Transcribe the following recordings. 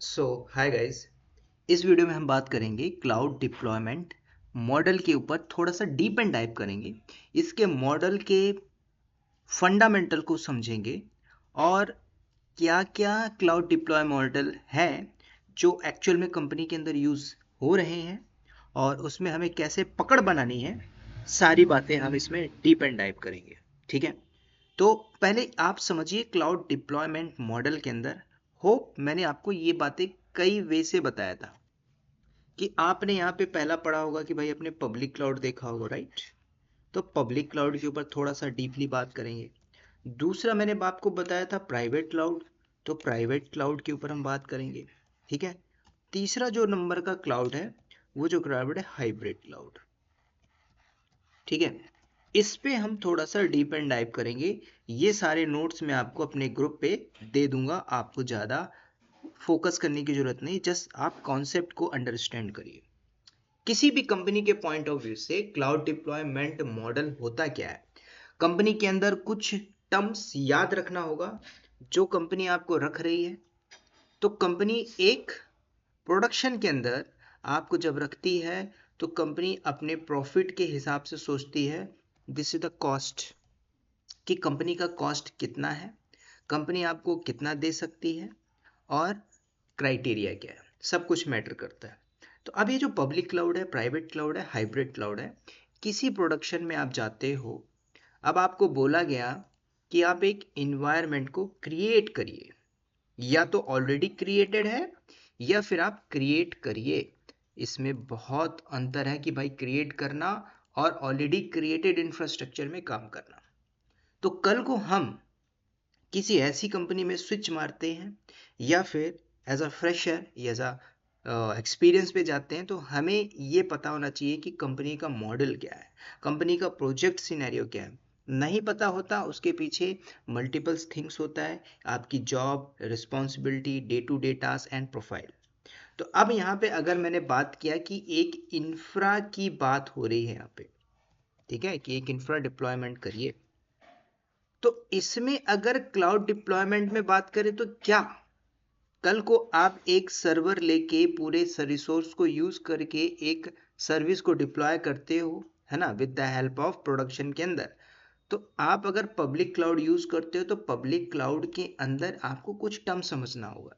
सो hi guys. इस video में हम बात करेंगे क्लाउड डिप्लॉयमेंट मॉडल के ऊपर, थोड़ा सा डीप एंड डाइव करेंगे। इसके मॉडल के फंडामेंटल को समझेंगे और क्या क्या क्लाउड डिप्लॉय मॉडल है जो एक्चुअल में कंपनी के अंदर यूज़ हो रहे हैं और उसमें हमें कैसे पकड़ बनानी है। सारी बातें हम इसमें डीप एंड डाइव करेंगे। ठीक है, तो पहले आप समझिए क्लाउड डिप्लॉयमेंट मॉडल के अंदर। होप मैंने आपको ये बातें कई वे से बताया था कि आपने यहाँ पे पहला पढ़ा होगा कि भाई अपने पब्लिक क्लाउड देखा होगा, राइट। तो पब्लिक क्लाउड के ऊपर थोड़ा सा डीपली बात करेंगे। दूसरा मैंने आपको बताया था प्राइवेट क्लाउड, तो प्राइवेट क्लाउड के ऊपर हम बात करेंगे। ठीक है, तीसरा जो नंबर का क्लाउड है वो जो क्लाउड है हाइब्रिड क्लाउड। ठीक है, इस पे हम थोड़ा सा डीप एंड डाइव करेंगे। ये सारे नोट्स मैं आपको अपने ग्रुप पे दे दूंगा, आपको ज़्यादा फोकस करने की जरूरत नहीं, जस्ट आप कॉन्सेप्ट को अंडरस्टैंड करिए। किसी भी कंपनी के पॉइंट ऑफ व्यू से क्लाउड डिप्लॉयमेंट मॉडल होता क्या है। कंपनी के अंदर कुछ टर्म्स याद रखना होगा जो कंपनी आपको रख रही है। तो कंपनी एक प्रोडक्शन के अंदर आपको जब रखती है तो कंपनी अपने प्रॉफिट के हिसाब से सोचती है। दिस इज द कॉस्ट, कि कंपनी का कॉस्ट कितना है, कंपनी आपको कितना दे सकती है और क्राइटेरिया क्या है, सब कुछ मैटर करता है। तो अब ये जो पब्लिक क्लाउड है, प्राइवेट क्लाउड है, हाइब्रिड क्लाउड है, किसी प्रोडक्शन में आप जाते हो, अब आपको बोला गया कि आप एक इन्वायरमेंट को क्रिएट करिए, या तो ऑलरेडी क्रिएटेड है या फिर आप क्रिएट करिए। इसमें बहुत अंतर है कि भाई क्रिएट करना और ऑलरेडी क्रिएटेड इंफ्रास्ट्रक्चर में काम करना। तो कल को हम किसी ऐसी कंपनी में स्विच मारते हैं या फिर एज अ फ्रेशर या एज अ एक्सपीरियंस पे जाते हैं, तो हमें ये पता होना चाहिए कि कंपनी का मॉडल क्या है, कंपनी का प्रोजेक्ट सिनेरियो क्या है। नहीं पता होता, उसके पीछे मल्टीपल्स थिंग्स होता है, आपकी job responsibility, day to day task and profile. तो अब यहाँ पे अगर मैंने बात किया कि एक इंफ्रा की बात हो रही है यहाँ पे, ठीक है, कि एक इंफ्रा डिप्लॉयमेंट करिए, तो इसमें अगर क्लाउड डिप्लॉयमेंट में बात करें तो क्या कल को आप एक सर्वर लेके पूरे रिसोर्स को यूज करके एक सर्विस को डिप्लॉय करते हो, है ना, with the help of production के अंदर। तो आप अगर पब्लिक क्लाउड यूज करते हो तो पब्लिक क्लाउड के अंदर आपको कुछ टर्म समझना होगा।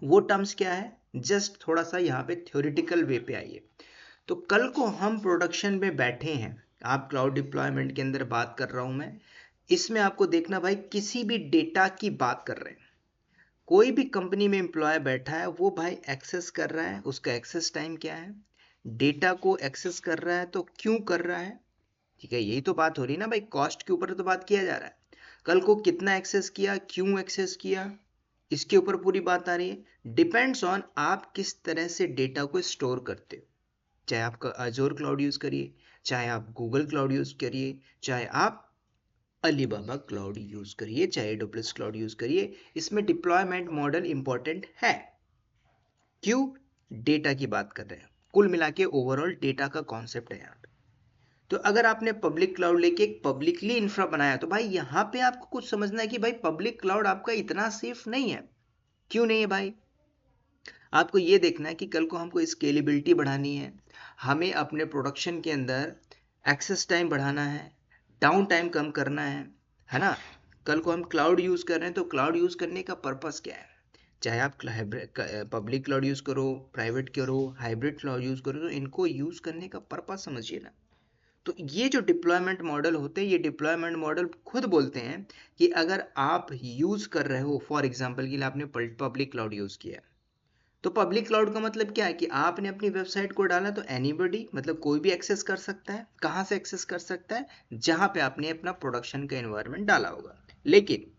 वो टर्म्स क्या है, जस्ट थोड़ा सा यहाँ पे थ्योरेटिकल वे पे आइए। तो कल को हम प्रोडक्शन में बैठे हैं, आप क्लाउड डिप्लॉयमेंट के अंदर बात कर रहा हूं मैं, इसमें आपको देखना भाई किसी भी डेटा की बात कर रहे हैं। कोई भी कंपनी में एम्प्लॉय बैठा है, वो भाई एक्सेस कर रहा है, उसका एक्सेस टाइम क्या है, डेटा को एक्सेस कर रहा है तो क्यों कर रहा है। ठीक है, यही तो बात हो रही है ना भाई, कॉस्ट के ऊपर तो बात किया जा रहा है। कल को कितना एक्सेस किया, क्यों एक्सेस किया, इसके ऊपर पूरी बात आ रही है। डिपेंड्स ऑन आप किस तरह से डेटा को स्टोर करते हो। चाहे आप अजोर क्लाउड यूज करिए, चाहे आप गूगल क्लाउड यूज करिए, चाहे आप अलीबाबा क्लाउड यूज करिए, चाहे AWS क्लाउड यूज करिए, इसमें डिप्लॉयमेंट मॉडल इंपॉर्टेंट है। क्यों, डेटा की बात कर रहे हैं, कुल मिला के ओवरऑल डेटा का कॉन्सेप्ट है यहाँ पे। तो अगर आपने पब्लिक क्लाउड लेके एक पब्लिकली इंफ्रा बनाया, तो भाई यहाँ पे आपको कुछ समझना है कि भाई पब्लिक क्लाउड आपका इतना सेफ नहीं है। क्यों नहीं है भाई, आपको ये देखना है कि कल को हमको स्केलेबिलिटी बढ़ानी है, हमें अपने प्रोडक्शन के अंदर एक्सेस टाइम बढ़ाना है, डाउन टाइम कम करना है ना। कल को हम क्लाउड यूज़ कर रहे हैं तो क्लाउड यूज़ करने का पर्पस क्या है, चाहे आप पब्लिक क्लाउड यूज़ करो, प्राइवेट करो, हाइब्रिड क्लाउड यूज़ करो, तो इनको यूज़ करने का पर्पस समझिए ना। तो ये जो डिप्लॉयमेंट मॉडल होते हैं, ये डिप्लॉयमेंट मॉडल खुद बोलते हैं कि अगर आप यूज़ कर रहे हो, फॉर एग्जाम्पल के लिए आपने पब्लिक क्लाउड यूज़ किया, तो पब्लिक क्लाउड का मतलब क्या है कि आपने अपनी वेबसाइट को डाला तो एनीबडी, मतलब कोई भी एक्सेस कर सकता है। कहाँ से एक्सेस कर सकता है, जहां पे आपने अपना प्रोडक्शन का एनवायरनमेंट डाला होगा। लेकिन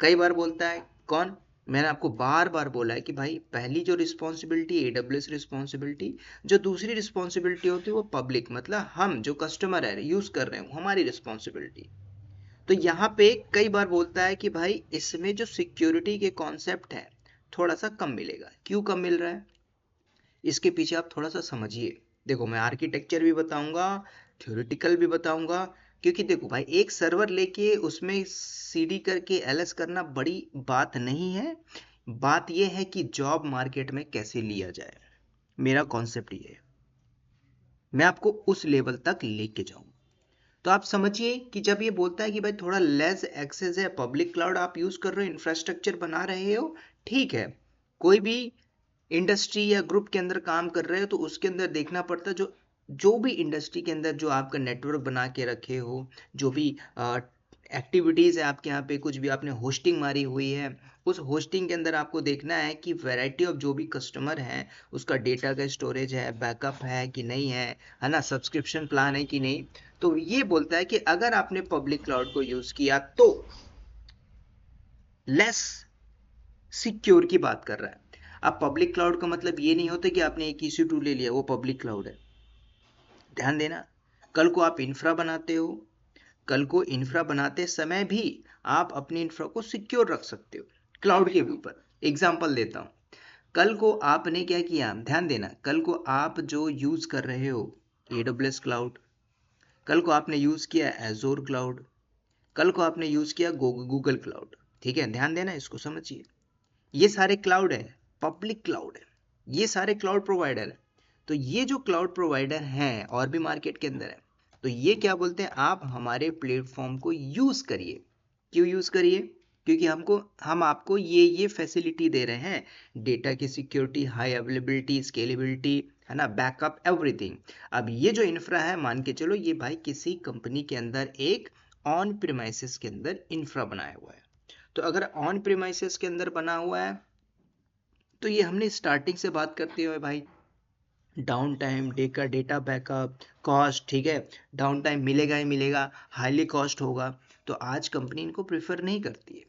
कई बार बोलता है कौन, मैंने आपको बार बार बोला है कि भाई पहली जो रिस्पॉन्सिबिलिटी AWS रिस्पॉन्सिबिलिटी, जो दूसरी रिस्पॉन्सिबिलिटी होती है वो पब्लिक, मतलब हम जो कस्टमर है यूज कर रहे हो, हमारी रिस्पॉन्सिबिलिटी। तो यहाँ पे कई बार बोलता है कि भाई इसमें जो सिक्योरिटी के कॉन्सेप्ट है थोड़ा सा कम मिलेगा। क्यों कम मिल रहा है, इसके पीछे आप थोड़ा सा समझिए। देखो मैं आर्किटेक्चर भी बताऊंगा, थ्योरेटिकल भी बताऊंगा, क्योंकि देखो भाई एक सर्वर लेके उसमें CD करके LS करना बड़ी बात नहीं है। बात यह है कि जॉब मार्केट में कैसे लिया जाए। मेरा कॉन्सेप्ट ये है, मैं आपको उस लेवल तक लेके जाऊं। तो आप समझिए कि जब ये बोलता है कि भाई थोड़ा लेस एक्सेस है, पब्लिक क्लाउड आप यूज कर रहे हो, इंफ्रास्ट्रक्चर बना रहे हो, ठीक है, कोई भी इंडस्ट्री या ग्रुप के अंदर काम कर रहे हो तो उसके अंदर देखना पड़ता है, जो भी इंडस्ट्री के अंदर जो आपका नेटवर्क बना के रखे हो, जो भी एक्टिविटीज़ है आपके यहाँ पे, कुछ भी आपने होस्टिंग मारी हुई है, उस होस्टिंग के अंदर आपको देखना है कि वैरायटी ऑफ जो भी कस्टमर है उसका डेटा का स्टोरेज है, बैकअप है कि नहीं है ना, सब्सक्रिप्शन प्लान है कि नहीं। तो ये बोलता है कि अगर आपने पब्लिक क्लाउड को यूज किया तो लेस सिक्योर की बात कर रहा है। अब पब्लिक क्लाउड का मतलब ये नहीं होता कि आपने एक EC2 ले लिया वो पब्लिक क्लाउड है। ध्यान देना, कल को आप इंफ्रा बनाते हो, कल को इंफ्रा बनाते समय भी आप अपनी इंफ्रा को सिक्योर रख सकते हो क्लाउड के ऊपर। एग्जांपल देता हूं, कल को आपने क्या किया, ध्यान देना, कल को आप जो यूज कर रहे हो AWS क्लाउड, कल को आपने यूज किया एजोर क्लाउड, कल को आपने यूज किया गूगल क्लाउड, ठीक है, ध्यान देना, इसको समझिए। ये सारे क्लाउड है, पब्लिक क्लाउड है, ये सारे क्लाउड प्रोवाइडर है। तो ये जो क्लाउड प्रोवाइडर हैं और भी मार्केट के अंदर है, तो ये क्या बोलते हैं, आप हमारे प्लेटफॉर्म को यूज करिए। क्यों यूज करिए, क्योंकि हम आपको ये फैसिलिटी दे रहे हैं, डेटा की सिक्योरिटी, हाई अवेलेबिलिटी, स्केलेबिलिटी, है ना, बैकअप, एवरीथिंग। अब ये जो इंफ्रा है, मान के चलो ये भाई किसी कंपनी के अंदर एक ऑन प्रीमाइसेस के अंदर इंफ्रा बनाया हुआ है। तो अगर ऑन प्रीमाइसेस के अंदर बना हुआ है तो ये हमने स्टार्टिंग से बात करते हुए भाई, down time, data backup, cost, ठीक है, डाउन टाइम मिलेगा ही मिलेगा, हाईली कॉस्ट होगा, तो आज कंपनी इनको प्रेफर नहीं करती है।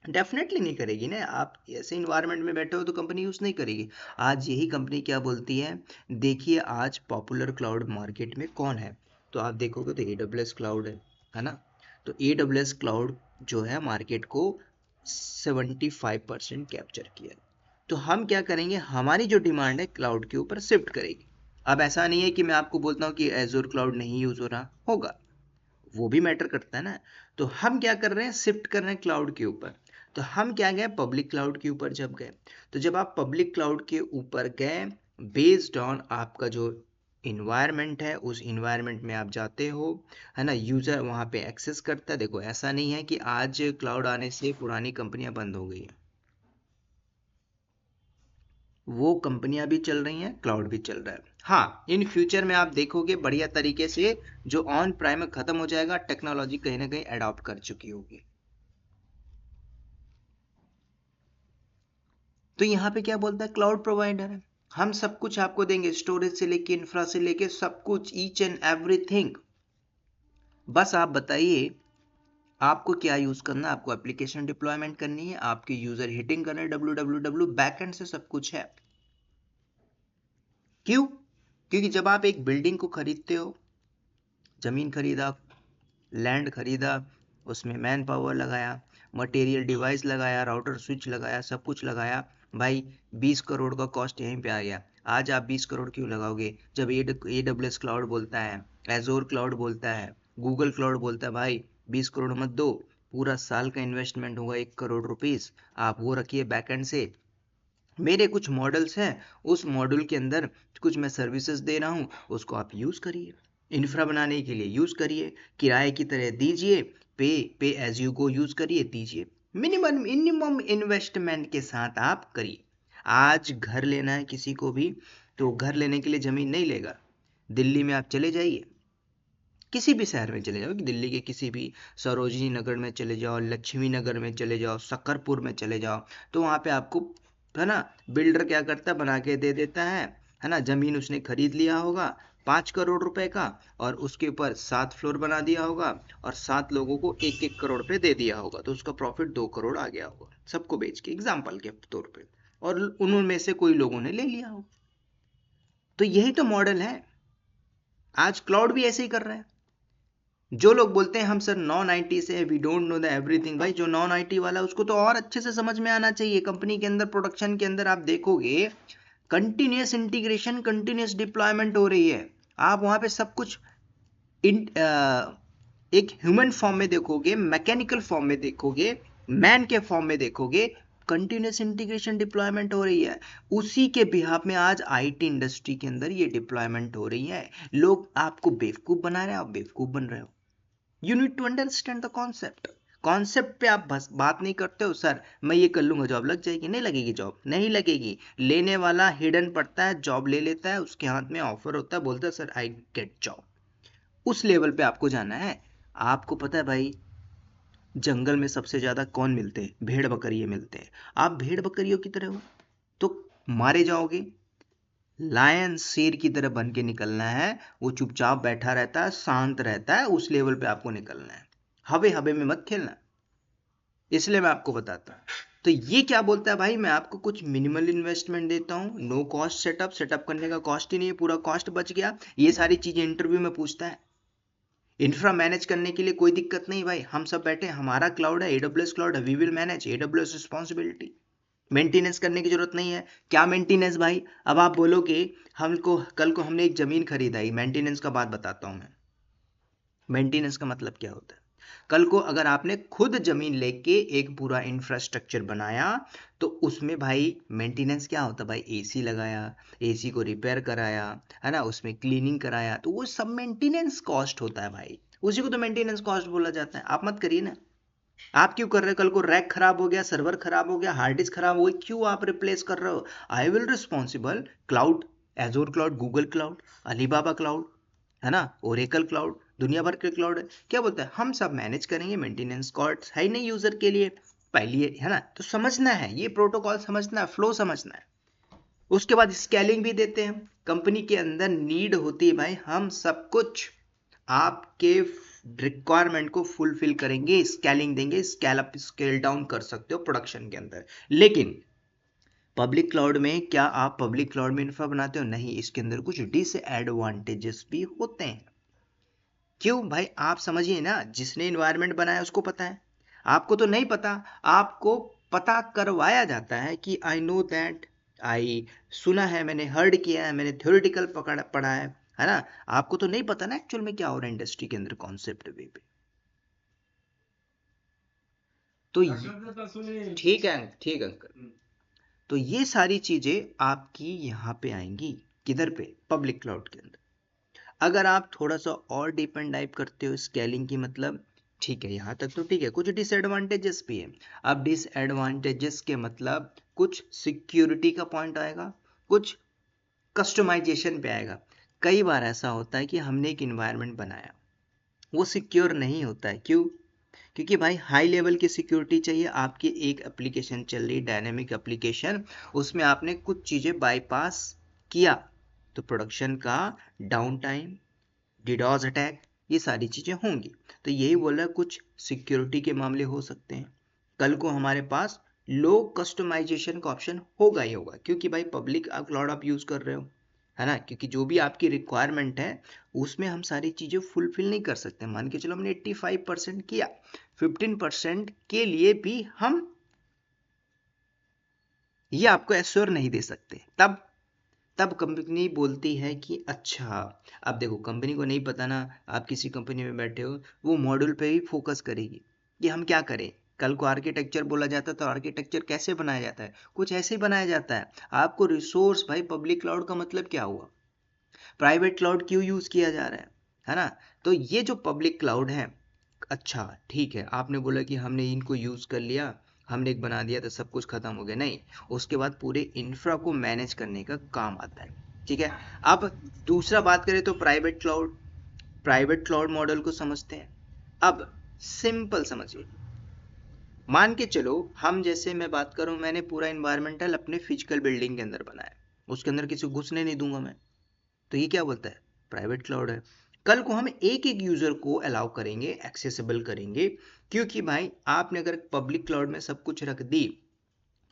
डेफिनेटली नहीं करेगी ना, आप ऐसे इन्वायरमेंट में बैठे हो तो कंपनी यूज नहीं करेगी। आज यही कंपनी क्या बोलती है, देखिए आज पॉपुलर क्लाउड मार्केट में कौन है, तो आप देखोगे तो AWS क्लाउड है ना। तो AWS क्लाउड जो है मार्केट को 75% कैप्चर किया। तो हम क्या करेंगे, हमारी जो डिमांड है क्लाउड के ऊपर शिफ्ट करेगी। अब ऐसा नहीं है कि मैं आपको बोलता हूँ कि एजोर क्लाउड नहीं यूज हो रहा होगा, वो भी मैटर करता है ना। तो हम क्या कर रहे हैं, शिफ्ट कर रहे हैं क्लाउड के ऊपर। तो हम क्या गए, पब्लिक क्लाउड के ऊपर जब गए, तो जब आप पब्लिक क्लाउड के ऊपर गए, बेस्ड ऑन आपका जो इन्वायरमेंट है, उस इन्वायरमेंट में आप जाते हो, है ना, यूजर वहाँ पे एक्सेस करता है। देखो ऐसा नहीं है कि आज क्लाउड आने से पुरानी कंपनियां बंद हो गई हैं, वो कंपनियां भी चल रही हैं, क्लाउड भी चल रहा है। हाँ, इन फ्यूचर में आप देखोगे बढ़िया तरीके से जो ऑन प्राइम खत्म हो जाएगा, टेक्नोलॉजी कहीं ना कहीं अडॉप्ट कर चुकी होगी। तो यहाँ पे क्या बोलता है, क्लाउड प्रोवाइडर है, हम सब कुछ आपको देंगे, स्टोरेज से लेके इंफ्रा से लेके सब कुछ, ईच एंड एवरीथिंग। बस आप बताइए आपको क्या यूज करना है, आपको एप्लीकेशन डिप्लॉयमेंट करनी है, आपके यूजर हिटिंग करना है, www बैकएंड से सब कुछ है। क्यों, क्योंकि जब आप एक बिल्डिंग को खरीदते हो, जमीन खरीदा, लैंड खरीदा, उसमें मैन पावर लगाया, मटेरियल डिवाइस लगाया, राउटर स्विच लगाया, सब कुछ लगाया, भाई 20 करोड़ का कॉस्ट यहीं पे आ गया। आज आप 20 करोड़ क्यों लगाओगे, जब AWS क्लाउड बोलता है, एजोर क्लाउड बोलता है, गूगल क्लाउड बोलता है भाई 20 करोड़ मत दो, पूरा साल का इन्वेस्टमेंट होगा 1 करोड़ रुपीस, आप वो रखिए बैकएंड से, मेरे कुछ मॉडल्स हैं, उस मॉड्यूल के अंदर कुछ मैं सर्विसेज दे रहा हूँ, उसको आप यूज करिए, इंफ्रा बनाने के लिए यूज करिए, किराए की तरह दीजिए, पे एज यू गो यूज करिए, दीजिए, मिनिमम इन्वेस्टमेंट के साथ आप करिए। आज घर लेना है किसी को भी, तो घर लेने के लिए जमीन नहीं लेगा, दिल्ली में आप चले जाइए, किसी भी शहर में चले जाओ, दिल्ली के किसी भी सरोजनी नगर में चले जाओ, लक्ष्मी नगर में चले जाओ, सकरपुर में चले जाओ, तो वहाँ पे आपको, है ना, बिल्डर क्या करता है, बना के दे देता है ना, जमीन उसने खरीद लिया होगा 5 करोड़ रुपए का, और उसके ऊपर 7 फ्लोर बना दिया होगा, और 7 लोगों को 1-1 करोड़ पे दे दिया होगा, तो उसका प्रॉफिट 2 करोड़ आ गया होगा सबको बेच के, एग्जाम्पल के तौर पे, और उनमें से कोई लोगों ने ले लिया होगा। तो यही तो मॉडल है, आज क्लाउड भी ऐसे ही कर रहा है। जो लोग बोलते हैं हम सर नॉन आईटी से, we don't know the everything, भाई जो नॉन आईटी वाला उसको तो और अच्छे से समझ में आना चाहिए। कंपनी के अंदर, प्रोडक्शन के अंदर आप देखोगे कंटिन्यूस इंटीग्रेशन, कंटिन्यूस डिप्लॉयमेंट हो रही है, आप वहां पे सब कुछ एक ह्यूमन फॉर्म में देखोगे, मैकेनिकल फॉर्म में देखोगे, मैन के फॉर्म में देखोगे, कंटिन्यूस इंटीग्रेशन डिप्लॉयमेंट हो रही है, उसी के बिहाफ में आज आईटी इंडस्ट्री के अंदर ये डिप्लॉयमेंट हो रही है। लोग आपको बेवकूफ बना रहे हैं, आप बेवकूफ बन रहे हो। You need to understand the concept. Concept पे आप बस बात नहीं करते हो, सर मैं ये कर लूंगा जॉब लग जाएगी। नहीं लगेगी जॉब, नहीं लगेगी। लेने वाला हिडन पड़ता है, जॉब ले लेता है, उसके हाथ में ऑफर होता है, बोलता है सर आई गेट जॉब। उस लेवल पे आपको जाना है। आपको पता है भाई, जंगल में सबसे ज्यादा कौन मिलते हैं? भेड़ बकरियां मिलते हैं। आप भेड़ बकरियों की तरह हो तो मारे जाओगे। लायन शेर की तरह बन के निकलना है। वो चुपचाप बैठा रहता है, शांत रहता है, उस लेवल पे आपको निकलना है। हवे हवे में मत खेलना। इसलिए मैं आपको बताता हूँ। तो ये क्या बोलता है भाई, मैं आपको कुछ मिनिमल इन्वेस्टमेंट देता हूँ, नो कॉस्ट सेटअप, सेटअप करने का कॉस्ट ही नहीं है, पूरा कॉस्ट बच गया। ये सारी चीजें इंटरव्यू में पूछता है। इंफ्रा मैनेज करने के लिए कोई दिक्कत नहीं भाई, हम सब बैठे, हमारा क्लाउड है, AWS क्लाउड है, we will manage, AWS responsibility. Maintenance करने की जरूरत नहीं है। क्या मेंटेनेंस भाई? अब आप बोलोगे हमको, कल को हमने एक जमीन खरीदा, मेंटेनेंस का बात बताता हूं मैं। मेंटेनेंस का मतलब क्या होता है? कल को अगर आपने खुद जमीन लेके एक पूरा इंफ्रास्ट्रक्चर बनाया, तो उसमें भाई मेंटेनेंस क्या होता है भाई? एसी लगाया, एसी को रिपेयर कराया, है ना, उसमें क्लीनिंग कराया, तो वो सब मेंटेनेंस कॉस्ट होता है भाई। उसी को तो मेंटेनेंस कॉस्ट बोला जाता है। आप मत करिए ना। आप क्यों कर रहे हो? कल को रैक खराब हो गया, सर्वर खराब हो गया, हार्ड डिस्क खराब हो गई, क्यों आप रिप्लेस कर रहे हो? I will responsible. Cloud, Azure cloud, Google cloud, Alibaba cloud, है ना, ओरेकल क्लाउड, दुनिया भर के क्लाउड है। क्या बोलता है? हम सब मैनेज करेंगे, मेंटेनेंस कॉस्ट है ही नहीं यूजर के लिए पहले, है ना। तो समझना है, ये प्रोटोकॉल समझना है, फ्लो समझना है। उसके बाद स्केलिंग भी देते हैं। कंपनी के अंदर नीड होती है भाई, हम सब कुछ आपके रिक्वायरमेंट को फुलफिल करेंगे, स्केलिंग देंगे, स्केल अप स्केल डाउन कर सकते हो प्रोडक्शन के अंदर। लेकिन पब्लिक क्लाउड में क्या आप पब्लिक क्लाउड में इंफ्रा बनाते हो? नहीं, इसके अंदर कुछ डिसएडवांटेजेस भी होते हैं। क्यों भाई? आप समझिए ना, जिसने इन्वायरमेंट बनाया उसको पता है, आपको तो नहीं पता। आपको पता करवाया जाता है कि आई नो दैट, आई सुना है, मैंने हर्ड किया है, मैंने थ्योरेटिकल पढ़ा है ना। आपको तो नहीं पता ना एक्चुअल में क्या हो रहा है इंडस्ट्री के अंदर कॉन्सेप्ट वे पे। तो ठीक है, ठीक है अंकल। तो ये सारी चीजें आपकी यहाँ पे आएंगी, किधर पे? पब्लिक क्लाउड के अंदर। अगर आप थोड़ा सा और डीप एंड डाइव करते हो स्केलिंग की, मतलब ठीक है, यहाँ तक तो ठीक है। कुछ डिसएडवांटेजेस भी है। अब डिसएडवांटेजेस के मतलब कुछ सिक्योरिटी का पॉइंट आएगा, कुछ कस्टमाइजेशन पे आएगा। कई बार ऐसा होता है कि हमने एक इन्वायरमेंट बनाया, वो सिक्योर नहीं होता है। क्यों? क्योंकि भाई हाई लेवल की सिक्योरिटी चाहिए। आपकी एक एप्लीकेशन चल रही, डायनेमिक एप्लीकेशन, उसमें आपने कुछ चीज़ें बाईपास किया, तो प्रोडक्शन का डाउन टाइम, डिडॉस अटैक, ये सारी चीज़ें होंगी। तो यही बोला, कुछ सिक्योरिटी के मामले हो सकते हैं। कल को हमारे पास लो कस्टमाइजेशन का ऑप्शन होगा ही होगा, क्योंकि भाई पब्लिक क्लाउड आप यूज़ कर रहे हो, है ना। क्योंकि जो भी आपकी रिक्वायरमेंट है उसमें हम सारी चीज़ें फुलफिल नहीं कर सकते। मान के चलो हमने 85% किया, 15% के लिए भी हम ये आपको एश्योर नहीं दे सकते। तब कंपनी बोलती है कि अच्छा, अब देखो कंपनी को नहीं पता ना, आप किसी कंपनी में बैठे हो, वो मॉड्यूल पे ही फोकस करेगी कि हम क्या करें। कल को आर्किटेक्चर बोला जाता है, तो आर्किटेक्चर कैसे बनाया जाता है? कुछ ऐसे ही बनाया जाता है। आपको रिसोर्स, भाई पब्लिक क्लाउड का मतलब क्या हुआ? प्राइवेट क्लाउड क्यों यूज किया जा रहा है ना। तो ये जो पब्लिक क्लाउड है, अच्छा ठीक है, आपने बोला कि हमने इनको यूज कर लिया, हमने एक बना दिया तो सब कुछ खत्म हो गया, नहीं। उसके बाद पूरे इंफ्रा को मैनेज करने का काम आता है। ठीक है। अब दूसरा बात करें तो प्राइवेट क्लाउड मॉडल को समझते हैं। अब सिंपल समझिए, मान के चलो हम, जैसे मैं बात करूं, मैंने पूरा इन्वायरमेंटल अपने फिजिकल बिल्डिंग के अंदर बनाया, उसके अंदर किसी को घुसने नहीं दूंगा मैं, तो ये क्या बोलता है? प्राइवेट क्लाउड है। कल को हम एक एक यूजर को अलाउ करेंगे, एक्सेसिबल करेंगे, क्योंकि भाई आपने अगर पब्लिक क्लाउड में सब कुछ रख दी,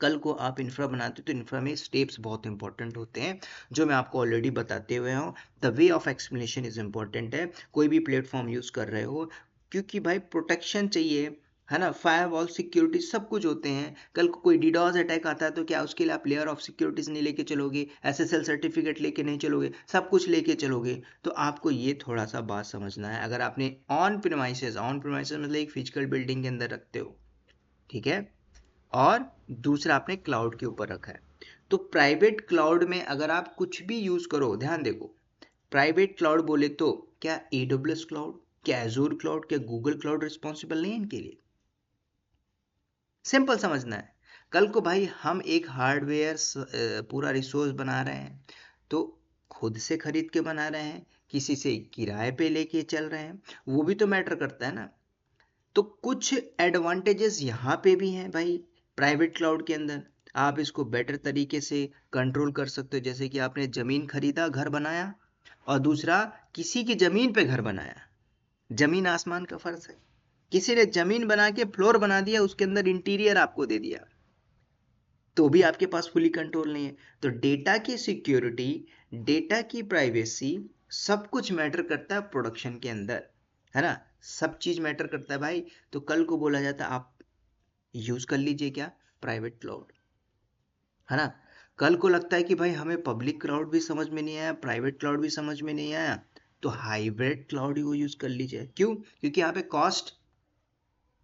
कल को आप इंफ्रा बनाते हो तो इंफ्रा में स्टेप्स बहुत इंपॉर्टेंट होते हैं, जो मैं आपको ऑलरेडी बताते हुए हूँ। The way of explanation is important है। कोई भी प्लेटफॉर्म यूज कर रहे हो, क्योंकि भाई प्रोटेक्शन चाहिए, है ना, फायरवॉल, सिक्योरिटी, सब कुछ होते हैं। कल को कोई डीडॉस अटैक आता है तो क्या उसके लिए आप लेयर ऑफ सिक्योरिटीज नहीं लेके चलोगे, SSL सर्टिफिकेट लेके नहीं चलोगे, सब कुछ लेके चलोगे। तो आपको ये थोड़ा सा बात समझना है। अगर आपने ऑन प्रीमाइसेस मतलब एक फिजिकल बिल्डिंग के अंदर रखते हो, ठीक है, और दूसरा आपने क्लाउड के ऊपर रखा है। तो प्राइवेट क्लाउड में अगर आप कुछ भी यूज करो, ध्यान देखो, प्राइवेट क्लाउड बोले तो क्या AWS क्लाउड, क्या एजूर क्लाउड, क्या गूगल क्लाउड रिस्पॉन्सिबल नहीं है इनके लिए? सिंपल समझना है। कल को भाई हम एक हार्डवेयर पूरा रिसोर्स बना रहे हैं, तो खुद से खरीद के बना रहे हैं, किसी से किराए पे लेके चल रहे हैं, वो भी तो मैटर करता है ना। तो कुछ एडवांटेजेस यहाँ पे भी हैं भाई प्राइवेट क्लाउड के अंदर। आप इसको बेटर तरीके से कंट्रोल कर सकते हो, जैसे कि आपने जमीन खरीदा, घर बनाया, और दूसरा किसी की जमीन पे घर बनाया। जमीन आसमान का फर्क है। किसी ने जमीन बना के फ्लोर बना दिया, उसके अंदर इंटीरियर आपको दे दिया, तो भी आपके पास फुली कंट्रोल नहीं है। तो डेटा की सिक्योरिटी, डेटा की प्राइवेसी, सब कुछ मैटर करता है प्रोडक्शन के अंदर, है ना। सब चीज मैटर करता है भाई। तो कल को बोला जाता है आप यूज कर लीजिए क्या, प्राइवेट क्लाउड, है ना। कल को लगता है कि भाई हमें पब्लिक क्लाउड भी समझ में नहीं आया, प्राइवेट क्लाउड भी समझ में नहीं आया, तो हाइब्रिड क्लाउड को यूज कर लीजिए। क्यों? क्योंकि यहाँ पे कॉस्ट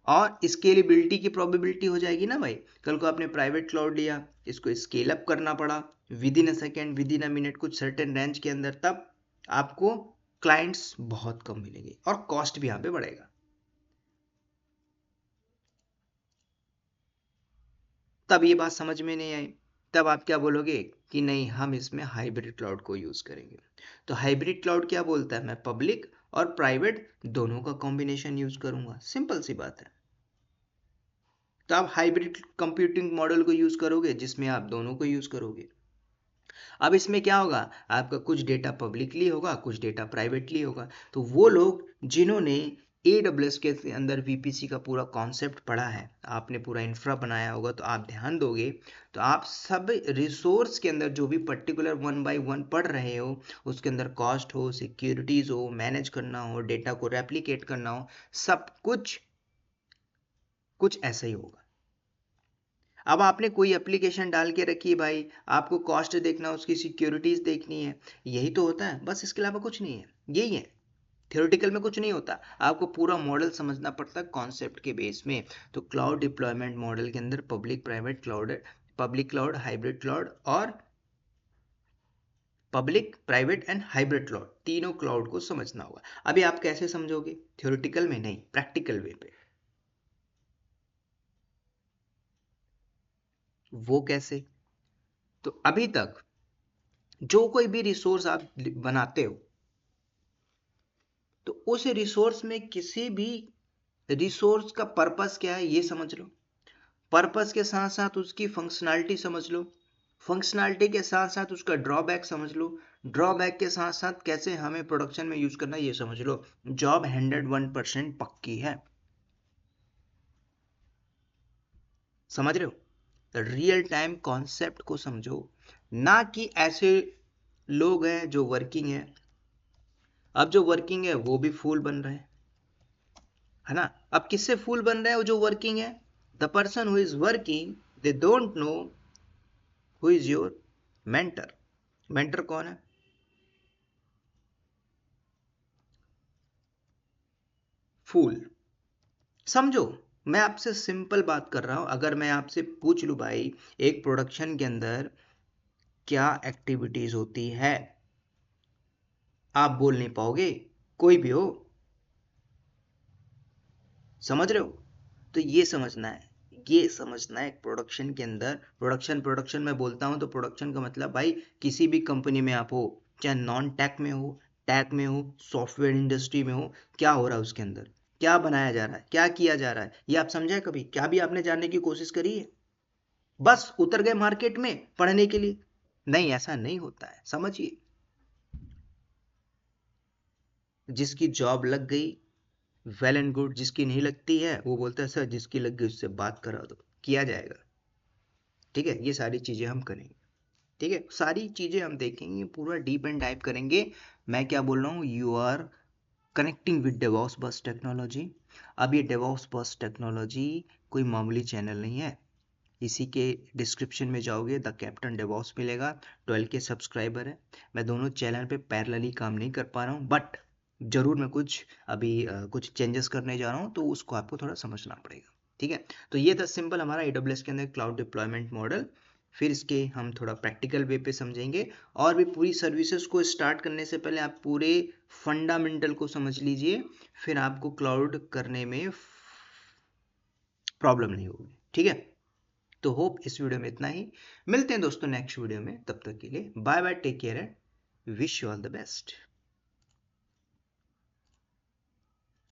और स्केलेबिलिटी की प्रोबेबिलिटी हो जाएगी ना भाई। कल को आपने प्राइवेट क्लाउड लिया, इसको स्केल अप करना पड़ा with in a second, with in a minute, कुछ सर्टेन रेंज के अंदर, तब आपको क्लाइंट्स बहुत कम मिलेंगे और कॉस्ट भी यहाँ पे बढ़ेगा। तब ये बात समझ में नहीं आई, तब आप क्या बोलोगे कि नहीं हम इसमें हाइब्रिड क्लाउड को यूज करेंगे। तो हाइब्रिड क्लाउड क्या बोलता है, मैं पब्लिक और प्राइवेट दोनों का कॉम्बिनेशन यूज करूंगा, सिंपल सी बात है। तो आप हाइब्रिड कंप्यूटिंग मॉडल को यूज करोगे जिसमें आप दोनों को यूज करोगे। अब इसमें क्या होगा, आपका कुछ डेटा पब्लिकली होगा, कुछ डेटा प्राइवेटली होगा। तो वो लोग जिन्होंने AWS के अंदर VPC का पूरा कॉन्सेप्ट पढ़ा है, आपने पूरा इंफ्रा बनाया होगा, तो आप ध्यान दोगे तो आप सब रिसोर्स के अंदर जो भी पर्टिकुलर 1 by 1 पढ़ रहे हो, उसके अंदर कॉस्ट हो, सिक्योरिटीज हो, मैनेज करना हो, डेटा को रेप्लिकेट करना हो, सब कुछ कुछ ऐसा ही होगा। अब आपने कोई एप्लीकेशन डाल के रखी है भाई, आपको कॉस्ट देखना, उसकी सिक्योरिटीज देखनी है, यही तो होता है, बस इसके अलावा कुछ नहीं है, यही है। थियोरेटिकल में कुछ नहीं होता, आपको पूरा मॉडल समझना पड़ता है कॉन्सेप्ट के बेस में। तो क्लाउड डिप्लॉयमेंट मॉडल के अंदर public private cloud, public cloud, hybrid cloud, और public private and hybrid cloud, तीनों क्लाउड को समझना होगा। अभी आप कैसे समझोगे, थियोरेटिकल में नहीं, प्रैक्टिकल वे पे। वो कैसे? तो अभी तक जो कोई भी रिसोर्स आप बनाते हो, तो उस रिसोर्स में किसी भी रिसोर्स का पर्पस क्या है ये समझ लो। पर्पस के साथ साथ उसकी फंक्शनैलिटी समझ लो। फंक्शनैलिटी के साथ साथ उसका ड्रॉबैक समझ लो। ड्रॉबैक के साथ साथ कैसे हमें प्रोडक्शन में यूज करना है ये समझ लो। जॉब 101% पक्की है। समझ रहे हो? रियल टाइम कॉन्सेप्ट को समझो, ना कि ऐसे लोग हैं जो वर्किंग है। अब जो वर्किंग है वो भी फूल बन रहे हैं, है ना। अब किससे फूल बन रहे हैं जो वर्किंग है? The person who is working, they don't know who is your mentor. Mentor कौन है? फूल। समझो, मैं आपसे सिंपल बात कर रहा हूं। अगर मैं आपसे पूछ लूं भाई, एक प्रोडक्शन के अंदर क्या एक्टिविटीज होती है, आप बोल नहीं पाओगे, कोई भी हो। समझ रहे हो? तो ये समझना है, ये समझना है एक प्रोडक्शन के अंदर, प्रोडक्शन प्रोडक्शन में बोलता हूं तो प्रोडक्शन का मतलब भाई किसी भी कंपनी में आप हो, चाहे नॉन टेक में हो, टेक में हो, सॉफ्टवेयर इंडस्ट्री में हो, क्या हो रहा है उसके अंदर, क्या बनाया जा रहा है, क्या किया जा रहा है, ये आप समझे कभी? क्या भी आपने जानने की कोशिश करी है? बस उतर गए मार्केट में पढ़ने के लिए? नहीं, ऐसा नहीं होता है, समझिए। जिसकी जॉब लग गई, वेल एंड गुड। जिसकी नहीं लगती है वो बोलता है सर जिसकी लग गई उससे बात करा दो, किया जाएगा। ठीक है, ये सारी चीजें हम करेंगे। ठीक है, सारी चीजें हम देखेंगे, पूरा डीप एंड डाइव करेंगे। मैं क्या बोल रहा हूँ, you are connecting with DevOps बस टेक्नोलॉजी। अब ये डेवॉप्स बस टेक्नोलॉजी कोई मामूली चैनल नहीं है। इसी के डिस्क्रिप्शन में जाओगे, द कैप्टन डेवॉप्स मिलेगा, 12 के सब्सक्राइबर है। मैं दोनों चैनल पे पैरेलली काम नहीं कर पा रहा हूँ, बट जरूर मैं कुछ अभी कुछ चेंजेस करने जा रहा हूँ, तो उसको आपको थोड़ा समझना पड़ेगा। ठीक है, तो ये था सिंपल हमारा AWS के अंदर क्लाउड डिप्लॉयमेंट मॉडल। फिर इसके हम थोड़ा प्रैक्टिकल वे पे समझेंगे, और भी पूरी सर्विसेज को स्टार्ट करने से पहले आप पूरे फंडामेंटल को समझ लीजिए, फिर आपको क्लाउड करने में प्रॉब्लम नहीं होगी। ठीक है, तो होप इस वीडियो में इतना ही। मिलते हैं दोस्तों नेक्स्ट वीडियो में, तब तक के लिए bye bye, take care and wish you all the best.